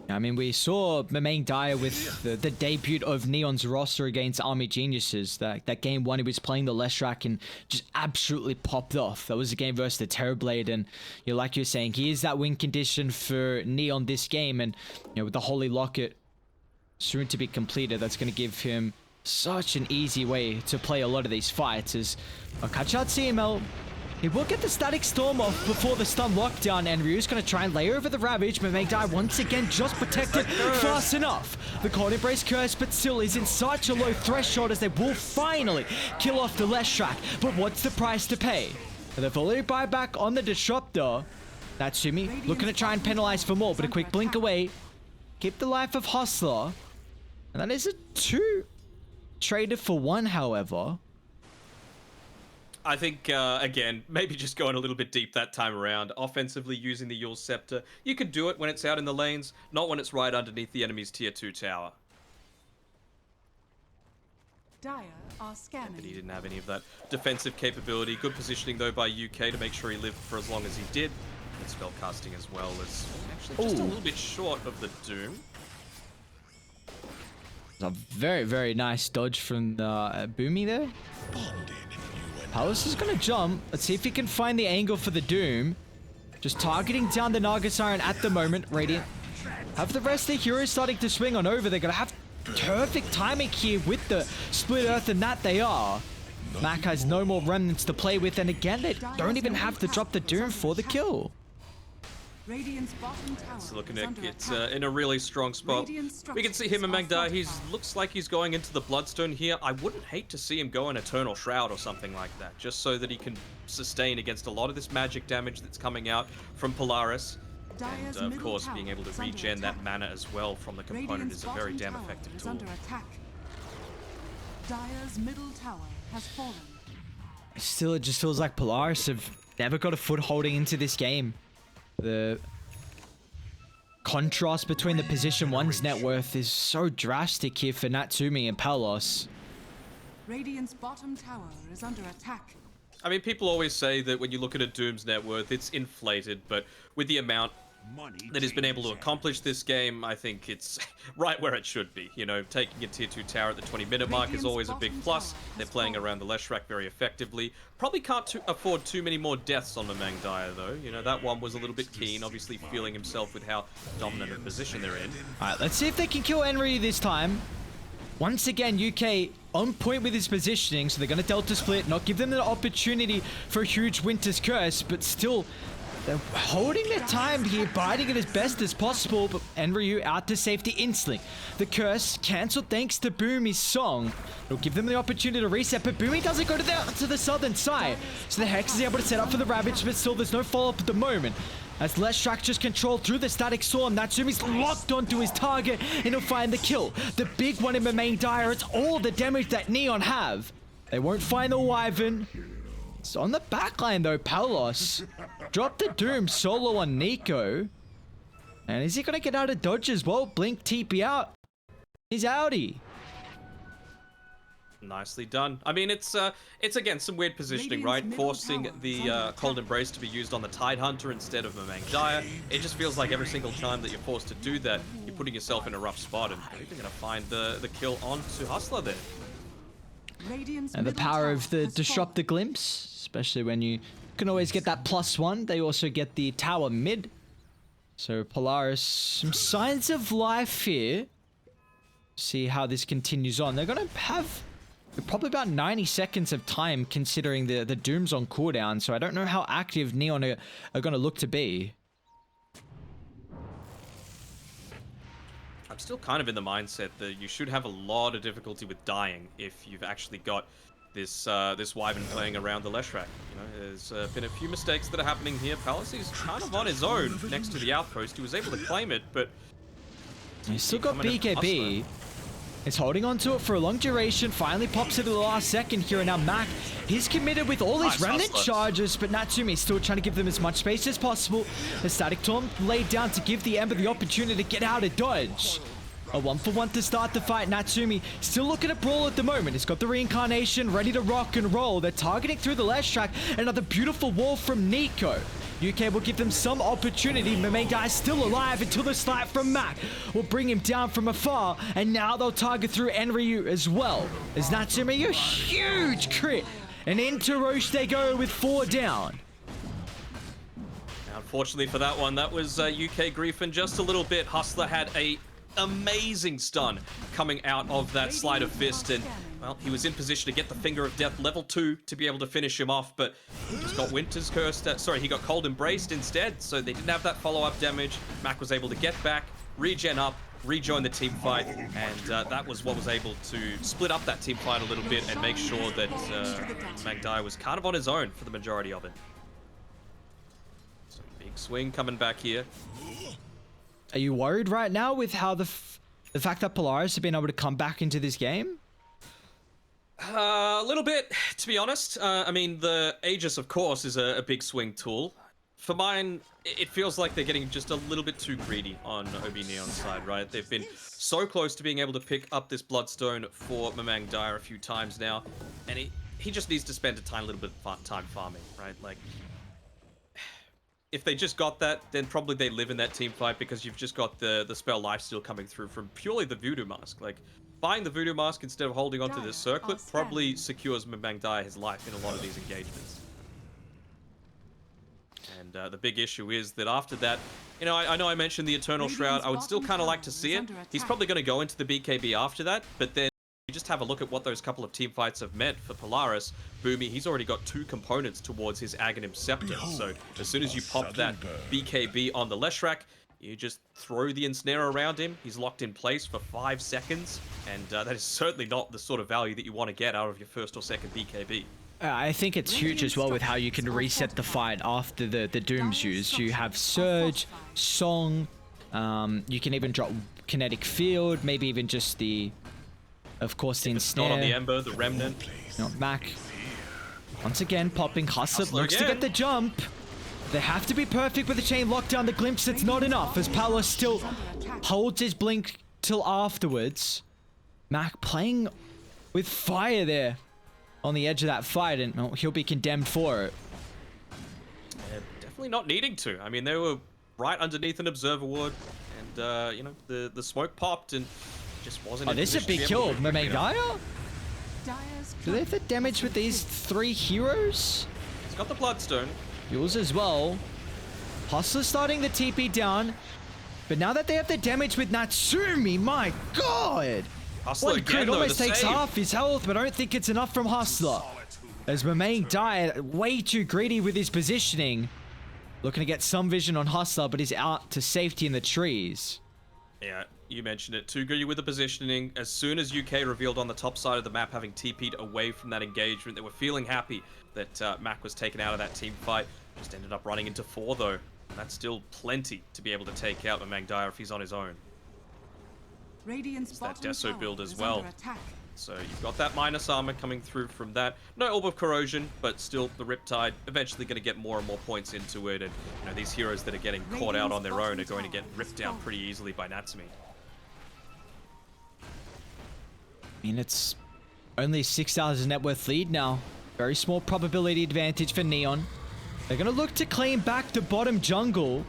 I mean, we saw Mamang Daya with the debut of Neon's roster against Army Geniuses. That game one, he was playing the Leshrac and just absolutely popped off. That was a game versus the Terrorblade, and like you're saying, he is that win condition for Neon this game, and with the Holy Locket soon to be completed, that's going to give him such an easy way to play a lot of these fights. As I'll catch out CML. He will get the Static Storm off before the stun lockdown, and Ryu's going to try and layer over the Ravage. Mamang Daya once again just protected fast enough. The Cold Embrace curse, but still is in such a low threshold as they will finally kill off the Leshrac. But what's the price to pay? They've already buyback on the Disruptor. Natsumi looking to try and penalize for more, but a quick blink away. Keep the life of Hustler. And that is a 2 traded for 1, however. I think, again, maybe just going a little bit deep that time around. Offensively using the Yule Scepter. You can do it when it's out in the lanes, not when it's right underneath the enemy's tier 2 tower. Dire are scanning. But he didn't have any of that defensive capability. Good positioning, though, by UK to make sure he lived for as long as he did. And spell casting as well as actually just a little bit short of the Doom. A very, very nice dodge from the Boomy there. Palace is going to jump. Let's see if he can find the angle for the Doom. Just targeting down the Naga Siren at the moment. Radiant have the rest of the heroes starting to swing on over. They're going to have perfect timing here with the Split Earth, and that they are. Mac has no more remnants to play with, and again, they don't even have to drop the Doom for the kill. It's looking at it's in a really strong spot. We can see him and Magdar. He looks like he's going into the Bloodstone here. I wouldn't hate to see him go an Eternal Shroud or something like that, just so that he can sustain against a lot of this magic damage that's coming out from Polaris. And of course, being able to regen that mana as well from the component is a very damn effective tool. Dire's middle tower has fallen. Still, it just feels like Polaris have never got a footholding into this game. The contrast between the position one's net worth is so drastic here for Natsumi and Palos. Radiant's bottom tower is under attack. I mean, people always say that when you look at a Doom's net worth, it's inflated, but with the amount that he's been able to accomplish this game, I think it's right where it should be. You know, taking a tier 2 tower at the 20-minute mark is always a big plus. They're playing around the Leshrac very effectively. Probably can't afford too many more deaths on the Mangdaya, though. You know, that one was a little bit keen, obviously feeling himself with how dominant a position they're in. Alright, let's see if they can kill Henry this time. Once again, UK on point with his positioning, so they're going to Delta Split, not give them the opportunity for a huge Winter's Curse, but still, they're holding their time here, biding it as best as possible, but Enryu out to safety instantly. The Curse cancelled thanks to Boomy's song. It'll give them the opportunity to reset, but Boomy doesn't go to the southern side. So the Hex is able to set up for the Ravage, but still there's no follow-up at the moment. As Leshrac just controlled through the Static Storm, Natsumi's locked onto his target and he'll find the kill. The big one in the main Dire, it's all the damage that Neon have. They won't find the Wyvern. It's on the backline though, Palos. Drop the Doom solo on Nico. And is he gonna get out of dodge as well? Blink TP out. He's outie. Nicely done. I mean, it's again some weird positioning, right? Forcing the Cold Embrace to be used on the Tidehunter instead of Mamang Dire. It just feels like every single time that you're forced to do that, you're putting yourself in a rough spot, and they're even gonna find the kill onto Hustler there. And the power of the Disrupt the Glimpse, especially when you can always get that +1. They also get the tower mid. So Polaris, some signs of life here. See how this continues on. They're gonna have probably about 90 seconds of time considering the Doom's on cooldown, so I don't know how active Neon are going to look to be. I'm still kind of in the mindset that you should have a lot of difficulty with dying if you've actually got this this Wyvern playing around the Leshrac. You know, there's been a few mistakes that are happening here. Palace is kind of on his own next to the outpost. He was able to claim it, but he's still got BKB. It's holding on to it for a long duration. Finally pops it at the last second here. And now Mac, he's committed with all his remnant charges, but Natsumi's still trying to give them as much space as possible. The Static Storm laid down to give the Ember the opportunity to get out of dodge. A 1-for-1 to start the fight. Natsumi still looking at brawl at the moment. He's got the reincarnation ready to rock and roll. They're targeting through the Leshrac. Another beautiful wall from Nico. UK will give them some opportunity. Mamang is still alive until the snipe from Mac will bring him down from afar. And now they'll target through Enryu as well. As Natsumi, a huge crit. And into Roche they go with 4 down. Unfortunately for that one, that was UK griefing just a little bit. Hustler had a amazing stun coming out of that Sleight of Fist, and well, he was in position to get the Finger of Death level 2 to be able to finish him off, but he just got Winter's Curse. Sorry, he got Cold Embraced instead, so they didn't have that follow-up damage. Mac was able to get back, regen up, rejoin the team fight, and that was what was able to split up that team fight a little bit and make sure that Magdai was kind of on his own for the majority of it. So big swing coming back here. Are you worried right now with how the fact that Polaris have been able to come back into this game? A little bit, to be honest. I mean, the Aegis, of course, is a big swing tool. For mine, it feels like they're getting just a little bit too greedy on OB.Neon's side, right? They've been so close to being able to pick up this Bloodstone for Mamang Dire a few times now, and he just needs to spend a tiny little bit of time farming, right? Like, if they just got that, then probably they live in that team fight because you've just got the spell lifesteal coming through from purely the Voodoo Mask. Like, buying the Voodoo Mask instead of holding onto this circlet probably secures Mamang Dire his life in a lot of these engagements. And the big issue is that after that, you know, I know I mentioned the Eternal Shroud. I would still kind of like to see it. He's probably going to go into the BKB after that, but then you just have a look at what those couple of team fights have meant for Polaris. Boomy, he's already got 2 components towards his Aghanim Scepter. So as soon as you pop that BKB on the Leshrac, you just throw the Ensnare around him. He's locked in place for 5 seconds. And that is certainly not the sort of value that you want to get out of your first or second BKB. I think it's huge as well with how you can reset the fight after the Doom's used. You have Surge, Song, you can even drop Kinetic Field, maybe even just the... Of course, the Ensnare. Not on the Ember, the Remnant. Not Mac. Once again, popping Hustler looks to get the jump. They have to be perfect with the chain lockdown. The Glimpse, it's not enough as Paolo still holds his blink till afterwards. Mac playing with fire there on the edge of that fight, and he'll be condemned for it. Yeah, definitely not needing to. I mean, they were right underneath an Observer Ward, and you know, the smoke popped and just wasn't. Oh, this is a big kill. Mamang Dire? Do they have the damage with these 3 heroes? He's got the Bloodstone. Yours as well. Hustler starting the TP down. But now that they have the damage with Natsumi, my god! Hustler One again, crit though, almost the takes save. half his health, but I don't think it's enough from Hustler. As Mamain died, way too greedy with his positioning. Looking to get some vision on Hustler, but he's out to safety in the trees. Yeah, you mentioned it. Too greedy with the positioning. As soon as UK revealed on the top side of the map, having TP'd away from that engagement, they were feeling happy that Mac was taken out of that team fight. Just ended up running into 4, though. And that's still plenty to be able to take out Mamang Dyer if he's on his own. Radiant's It's that bottom Deso tower build as is well. under attack. So you've got that minus armor coming through from that. No Orb of Corrosion, but still the Riptide eventually going to get more and more points into it. And you know, these heroes that are getting caught out on their own are going to get ripped down pretty easily by Natsumi. I mean, it's only 6,000 net worth lead now. Very small probability advantage for Neon. They're going to look to claim back the bottom jungle.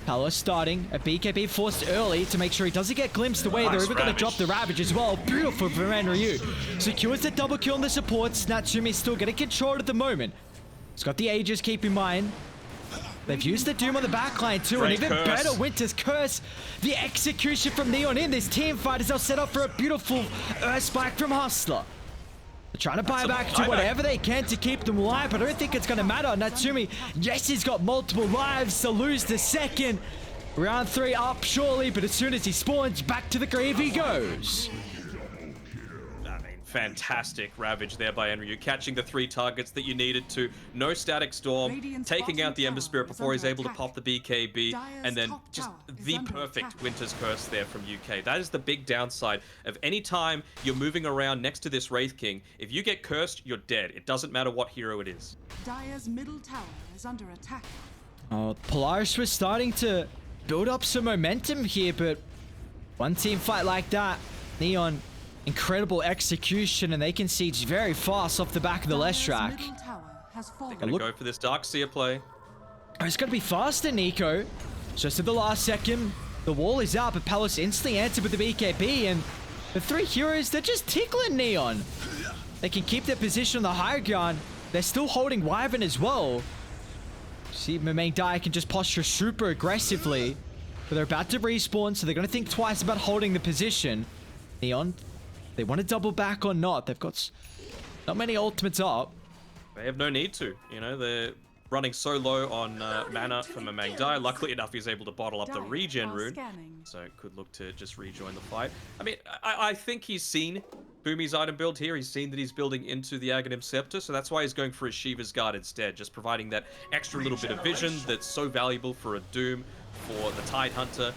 Palace starting. A BKB forced early to make sure he doesn't get glimpsed away. They're even going to drop the Ravage as well. Beautiful for Ryu. Secures the double kill on the supports. Natsumi's still getting control at the moment. He's got the Aegis, keep in mind. They've used the Doom on the backline too, and even better, Winter's Curse. The execution from Neon in this team fight is now set up for a beautiful Earth Spike from Hustler. They're trying to buy back to whatever they can to keep them alive, but I don't think it's going to matter. Natsumi, yes, he's got multiple lives to lose the second. Round 3 up surely, but as soon as he spawns, back to the grave he goes. Fantastic Ravage there by Enryu, catching the 3 targets that you needed to. No Static Storm, taking out the Ember Spirit before he's able to pop the BKB, and then just the perfect Winter's Curse there from UK. That is the big downside of any time you're moving around next to this Wraith King. If you get cursed, you're dead. It doesn't matter what hero it is. Dire's middle tower is under attack. Oh, Polaris was starting to build up some momentum here, but one team fight like that, Neon, incredible execution, and they can siege very fast off the back of the Leshrac. They're going to go for this Dark Seer play. Oh, it's going to be faster, Nico. Just at the last second, the wall is out, but Palace instantly answered with the BKB, and the 3 heroes, they're just tickling Neon. They can keep their position on the higher ground. They're still holding Wyvern as well. See, Mamain Dyer can just posture super aggressively, but they're about to respawn, so they're going to think twice about holding the position. Neon, they want to double back or not. They've got not many ultimates up. They have no need to. You know, they're running so low on mana from Mamang Dyer. Luckily enough, he's able to bottle up the regen rune. So could look to just rejoin the fight. I mean, I think he's seen Boomy's item build here. He's seen that he's building into the Aghanim Scepter, so that's why he's going for a Shiva's Guard instead, just providing that extra little bit of vision that's so valuable for a Doom, for the Tide Hunter,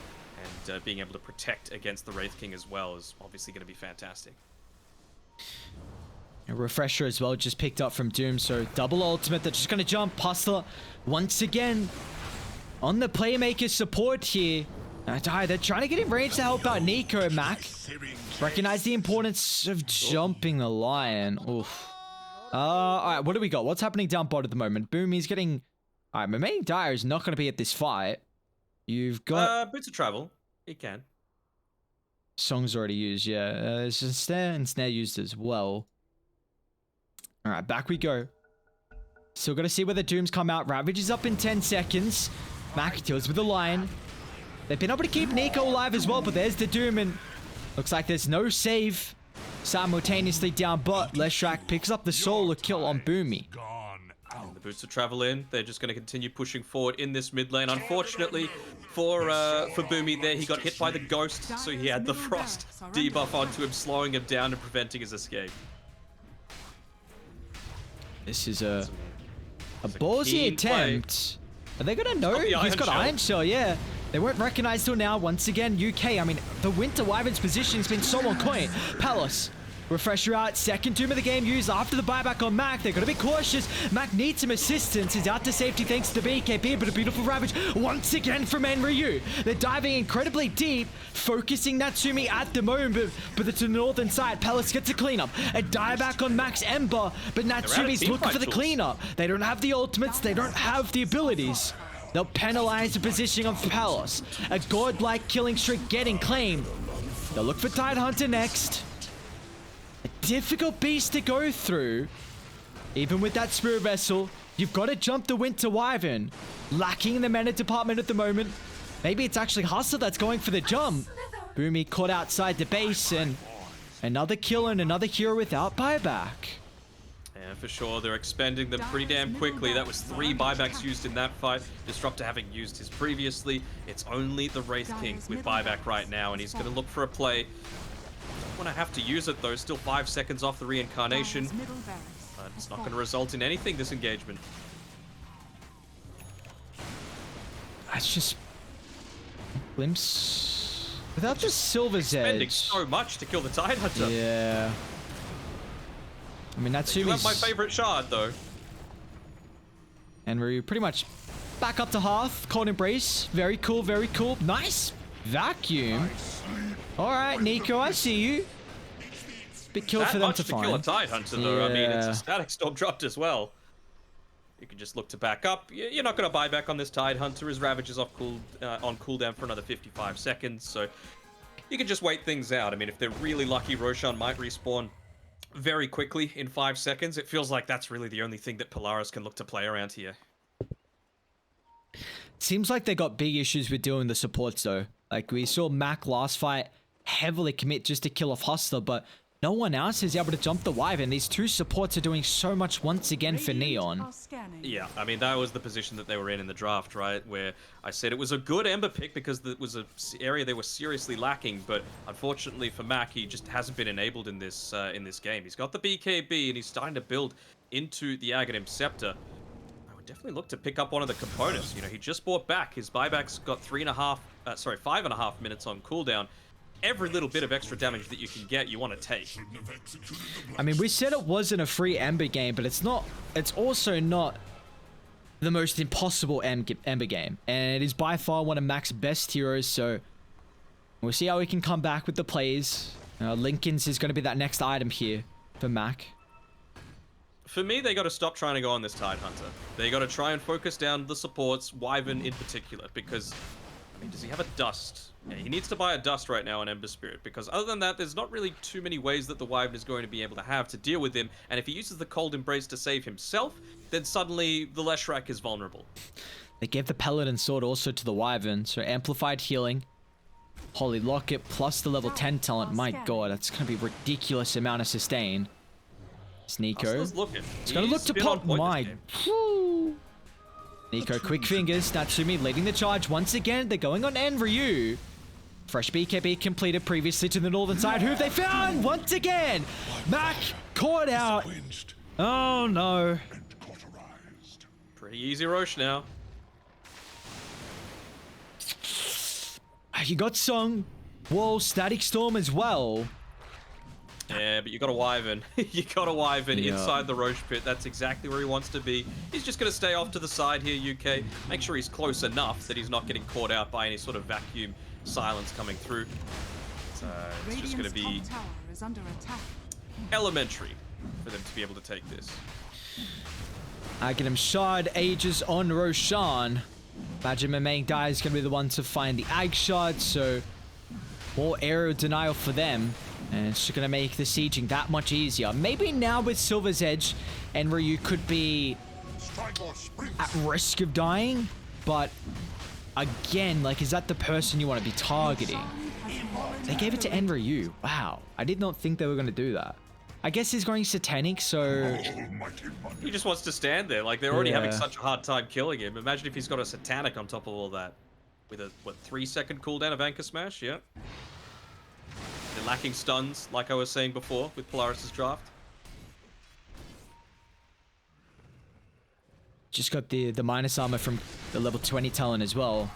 and being able to protect against the Wraith King as well is obviously going to be fantastic. A refresher as well just picked up from Doom, so double ultimate. They're just going to jump. Hustler once again on the Playmaker support here. They're trying to get in range to help out Nico and Mac. Recognize the importance of jumping the Lion. Oof. Alright, what do we got? What's happening down bottom at the moment? Boomy's getting... Alright, Mamain Dyer is not going to be at this fight. You've got... Bits of travel. He can. Song's already used, yeah. There's a snare and snare used as well. Alright, back we go. Still got to see where the Dooms come out. Ravage is up in 10 seconds. Mac deals with the Lion. They've been able to keep Nico alive as well, but there's the Doom, and looks like there's no save. Simultaneously down bot, Leshrac picks up the solo kill on Boomy. And the Boots of travel in. They're just going to continue pushing forward in this mid lane. Unfortunately for Boomy there, he got hit by the Ghost, so he had the Frost debuff onto him, slowing him down and preventing his escape. This is a ballsy attempt. Are they gonna know? He's got Iron Shell, yeah. They weren't recognized till now. Once again, UK. I mean, the Winter Wyvern's position has been so on point. Palace. Refresher out. Second Doom of the game used after the buyback on Mac. They're going to be cautious. Mac needs some assistance. He's out to safety thanks to the BKB, but a beautiful Ravage once again from Enryu. They're diving incredibly deep, focusing Natsumi at the moment, but it's to the northern side. Palace gets a cleanup. A dieback on Mac's Ember, but Natsumi's looking for the cleanup. They don't have the ultimates. They don't have the abilities. They'll penalize the positioning of Palace. A godlike killing streak getting claimed. They'll look for Tide Hunter next. A difficult beast to go through. Even with that Spirit Vessel, you've got to jump the Winter Wyvern. Lacking in the mana department at the moment. Maybe it's actually Hustler that's going for the jump. Boomy caught outside the base, and Another kill and another hero without buyback. Yeah, for sure. They're expending them pretty damn quickly. That was 3 buybacks used in that fight. Disruptor having used his previously. It's only the Wraith King with buyback right now, and he's going to look for a play. Don't want to have to use it, though. Still 5 seconds off the reincarnation. But it's not going to result in anything, this engagement. That's just... glimpse... Without the Silver's Spending Edge. so much to kill the Tidehunter. Yeah. I mean, that's You have my favorite shard, though. And we're pretty much back up to half. Cold Embrace. Very cool, very cool. Nice vacuum. Alright, Nico, I see you. Bit kill for them to find. Kill a Tidehunter, though. Yeah. I mean, it's a static storm dropped as well. You can just look to back up. You're not going to buy back on this Tidehunter. His Ravage is on cooldown for another 55 seconds, so you can just wait things out. I mean, if they're really lucky, Roshan might respawn very quickly in 5 seconds. It feels like that's really the only thing that Polaris can look to play around here. Seems like they got big issues with doing the supports, though. Like, we saw Mac last fight heavily commit just to kill off Hustler, but no one else is able to jump the Wyvern. These two supports are doing so much once again for Neon. Yeah, I mean, that was the position that they were in the draft, right? Where I said it was a good Ember pick because it was an area they were seriously lacking, but unfortunately for Mac, he just hasn't been enabled in this game. He's got the BKB and he's starting to build into the Aghanim Scepter. I would definitely look to pick up one of the components. You know, he just bought back. His buyback's got 5.5 minutes on cooldown. Every little bit of extra damage that you can get, you want to take. I mean, we said it wasn't a free Ember game, but it's not. It's also not the most impossible Ember game, and it is by far one of Mac's best heroes. So we'll see how he can come back with the plays. Lincoln's is going to be that next item here for Mac. For me, they got to stop trying to go on this Tidehunter. They got to try and focus down the supports, Wyvern in particular, because I mean, does he have a dust? Yeah, he needs to buy a dust right now on Ember Spirit, because other than that, there's not really too many ways that the Wyvern is going to be able to have to deal with him, and if he uses the Cold Embrace to save himself, then suddenly the Leshrac is vulnerable. They gave the Paladin Sword also to the Wyvern, so amplified healing, Holy Locket, plus the level 10 talent. My god, that's going to be a ridiculous amount of sustain. It's Nico. It's going to look to pop. My... Nico, quick fingers. Natsumi leading the charge once again. They're going on Enryu. Fresh BKB completed previously to the northern side. Who have they found? Once again! Mac caught out. Oh no. Pretty easy Roche now. You got Song, Wall, Static Storm as well. Yeah, but you got a Wyvern. You got a Wyvern inside the Roche pit. That's exactly where he wants to be. He's just going to stay off to the side here, UK. Make sure he's close enough that he's not getting caught out by any sort of vacuum silence coming through. So it's just going to be elementary for them to be able to take this. Aghanim Shard ages on Roshan. Imagine Mamang Dai is going to be the one to find the Ag Shard, so more aerial denial for them. And it's going to make the sieging that much easier. Maybe now with Silver's Edge, Enryu could be at risk of dying. But again, like, is that the person you want to be targeting? They gave it to Enryu. Wow. I did not think they were going to do that. I guess he's going Satanic, so... He just wants to stand there. Like, they're already having such a hard time killing him. Imagine if he's got a Satanic on top of all that. With a, what, 3-second cooldown of Anchor Smash? Yeah. They're lacking stuns, like I was saying before, with Polaris' draft. Just got the minus armor from the level 20 talent as well.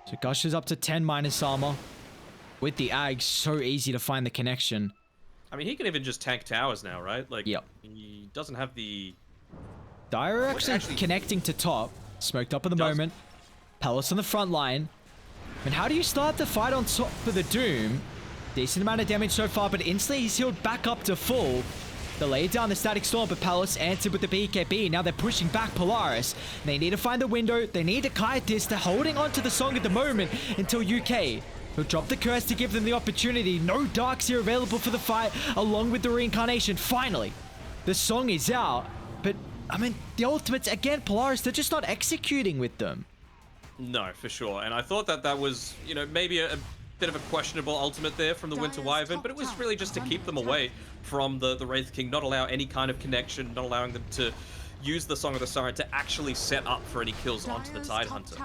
So Gush is up to 10 minus armor. With the Ag, so easy to find the connection. I mean, he can even just tank towers now, right? Like, yep. He doesn't have the... Dire actually connecting to top. Smoked up at the moment. Palace on the front line. And how do you start the fight on top for the Doom? Decent amount of damage so far, but instantly he's healed back up to full. They laid down the Static Storm, but Palace answered with the BKB. Now they're pushing back Polaris. They need to find the window. They need to kite this. They're holding on to the Song at the moment until UK. He'll drop the curse to give them the opportunity. No Darks here available for the fight, along with the reincarnation. Finally, the Song is out. But, I mean, the ultimates, again, Polaris, they're just not executing with them. No, for sure. And I thought that that was, you know, maybe bit of a questionable ultimate there from the Winter Wyvern, but it was really just to keep them away from the Wraith King, not allow any kind of connection, not allowing them to use the Song of the Siren to actually set up for any kills onto the Tidehunter.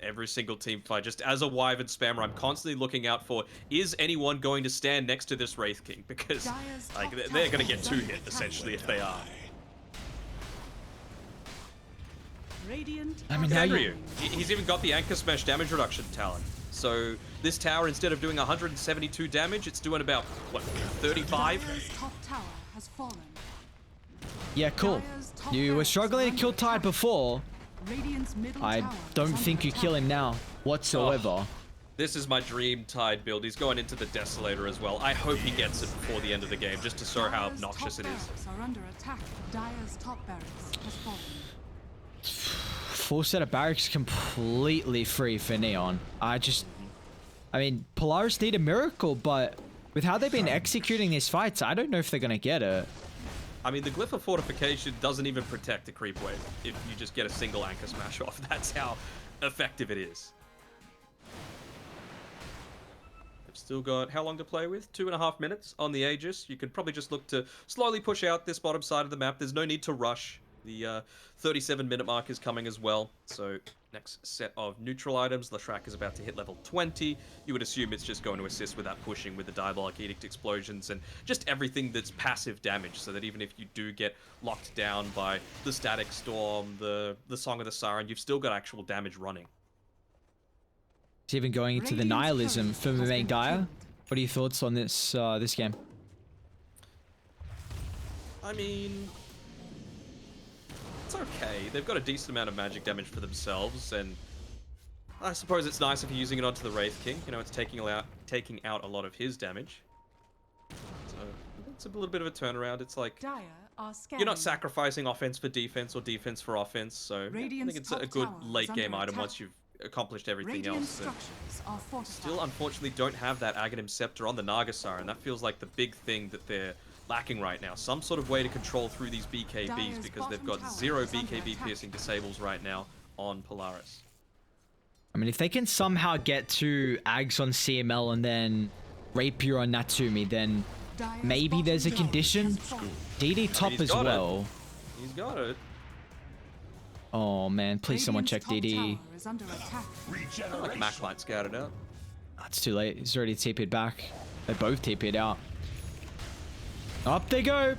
Every single team fight, just as a Wyvern spammer, I'm constantly looking out for, is anyone going to stand next to this Wraith King? Because like they're going to get 2-hit, essentially, if they are. I mean, now he's even got the Anchor Smash damage reduction talent. So this tower, instead of doing 172 damage, it's doing about, what, 35? Yeah, cool. You were struggling to kill Tide before. I don't think you kill him now whatsoever. Oh, this is my dream Tide build. He's going into the Desolator as well. I hope he gets it before the end of the game, just to show how obnoxious it is. Full set of barracks completely free for Neon. I mean, Polaris need a miracle, but with how they've been executing these fights, I don't know if they're going to get it. I mean, the Glyph of Fortification doesn't even protect the creep wave if you just get a single Anchor Smash off. That's how effective it is. I've still got how long to play with? 2.5 minutes on the Aegis. You could probably just look to slowly push out this bottom side of the map. There's no need to rush. The 37-minute mark is coming as well. So next set of neutral items. Lashrak is about to hit level 20. You would assume it's just going to assist with that pushing with the Diabolic Edict explosions and just everything that's passive damage, so that even if you do get locked down by the Static Storm, the Song of the Siren, you've still got actual damage running. It's even going into the Nihilism for Mimang Dire. What are your thoughts on this this game? I mean, it's okay. They've got a decent amount of magic damage for themselves, and I suppose it's nice if you're using it onto the Wraith King. You know, it's taking out a lot of his damage. So it's a little bit of a turnaround. It's like you're not sacrificing offense for defense or defense for offense, so I think it's a good late game item once you've accomplished everything else. Still, unfortunately, don't have that Aghanim Scepter on the Naga Siren. That feels like the big thing that they're lacking right now. Some sort of way to control through these BKBs, because they've got 0 BKB piercing disables right now on Polaris. I mean, if they can somehow get to Ags on CML and then Rapier on Natsumi, then maybe there's a condition. DD top as well. He's got it. Oh man, please someone check DD. Like Maclight scouted out. It's too late. He's already TP'd back. They both TP'd out. Up they go.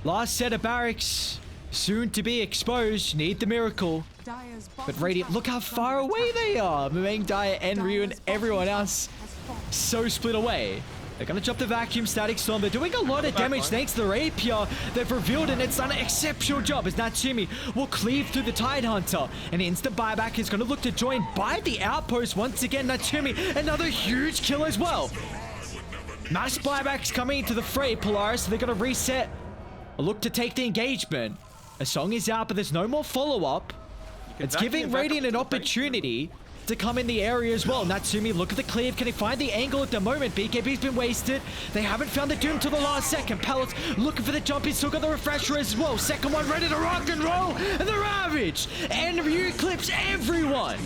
Last set of barracks. Soon to be exposed. Need the miracle. But Radiant, look how far away they are. Mimang, Dire, and Ryu, and everyone else so split away. They're going to drop the Vacuum Static Storm. They're doing a lot of damage thanks to the Rapier. They've revealed it, and it's done an exceptional job as Natsumi will cleave through the Tidehunter. An instant buyback is going to look to join by the outpost once again. Natsumi, another huge kill as well. Mass buybacks coming into the fray, Polaris. They're going to reset. A look to take the engagement. A song is out, but there's no more follow-up. It's giving Radiant an opportunity to come in the area as well. Natsumi, look at the cleave. Can he find the angle at the moment? BKB's been wasted. They haven't found the Doom till the last second. Palace looking for the jump. He's still got the refresher as well. Second one ready to rock and roll. And the Ravage. And Ryu clips everyone.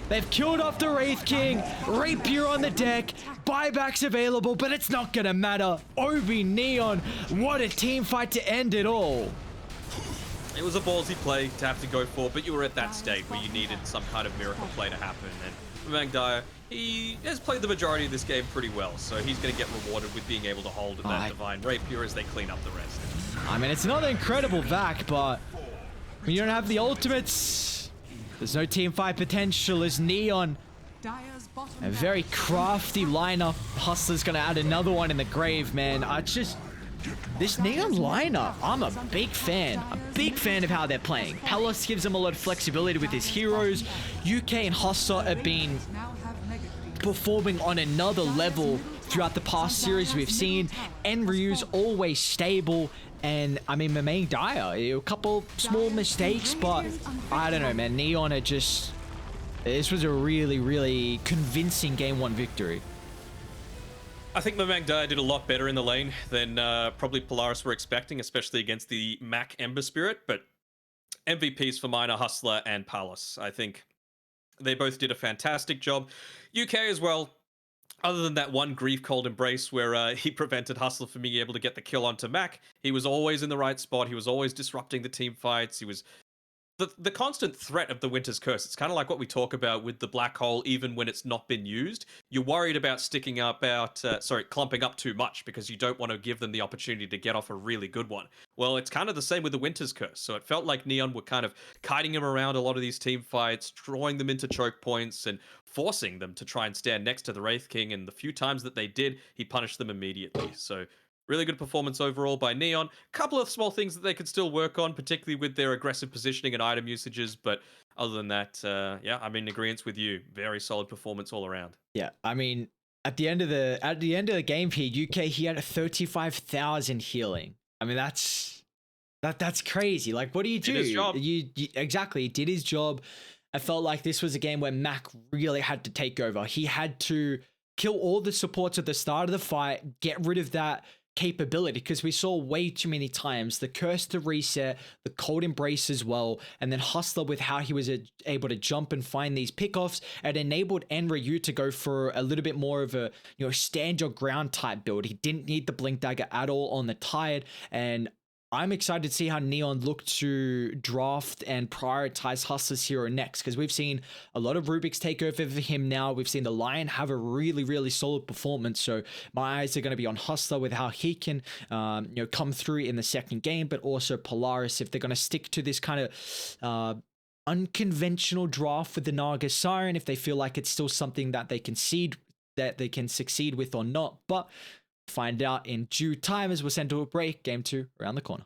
They've killed off the Wraith King. Rapier on the deck. Buybacks available, but it's not going to matter. OB.Neon. What a team fight to end it all. It was a ballsy play to have to go for, but you were at that state where you needed some kind of miracle play to happen. And Mimang Dire, he has played the majority of this game pretty well, so he's going to get rewarded with being able to hold that Divine Rapier as they clean up the rest. I mean, it's another incredible vac, but when you don't have the ultimates, there's no team fight potential as Neon. A very crafty lineup. Hustler's going to add another one in the grave, man. This Neon lineup, I'm a big fan. A big fan of how they're playing. Palace gives them a lot of flexibility with his heroes. UK and Hustler have been performing on another level throughout the past series we've seen. Ryu's always stable. And, I mean, Mimang Dire, a couple small mistakes, but I don't know, man. Neon are just... This was a really, really convincing Game 1 victory. I think Mimang Dire did a lot better in the lane than probably Polaris were expecting, especially against the Mac Ember Spirit, but MVPs for mine are Hustler and Palace. I think They both did a fantastic job. UK as well. Other than that one grief cold embrace where he prevented Hustler from being able to get the kill onto Mac, he was always in the right spot. He was always disrupting the team fights. He was the constant threat of the Winter's Curse. It's kind of like what we talk about with the black hole, even when it's not been used. You're worried about clumping up too much because you don't want to give them the opportunity to get off a really good one. Well, it's kind of the same with the Winter's Curse. So it felt like Neon were kind of kiting him around a lot of these team fights, drawing them into choke points, and forcing them to try and stand next to the Wraith King. And the few times that they did, he punished them immediately. So really good performance overall by Neon. Couple of small things that they could still work on, particularly with their aggressive positioning and item usages. But other than that, yeah, I'm in agreement with you. Very solid performance all around. Yeah, I mean, at the end of the game here, UK, he had 35,000 healing. I mean, that's crazy. Like, what do you do? Did his job. You exactly, he did his job. I felt like this was a game where Mac really had to take over. He had to kill all the supports at the start of the fight, get rid of that capability, because we saw way too many times the curse to reset, the cold embrace as well, and then Hustler with how he was able to jump and find these pickoffs. It enabled Enryu to go for a little bit more of a, you know, stand your ground type build. He didn't need the blink dagger at all on the Tide, and I'm excited to see how Neon look to draft and prioritize Hustler's hero next, because we've seen a lot of Rubik's take over for him now. We've seen the Lion have a really, really solid performance. So my eyes are going to be on Hustler with how he can, come through in the second game, but also Polaris if they're going to stick to this kind of unconventional draft with the Naga Siren, if they feel like it's still something that they can succeed with or not. But find out in due time as we're sent to a break. Game 2 around the corner.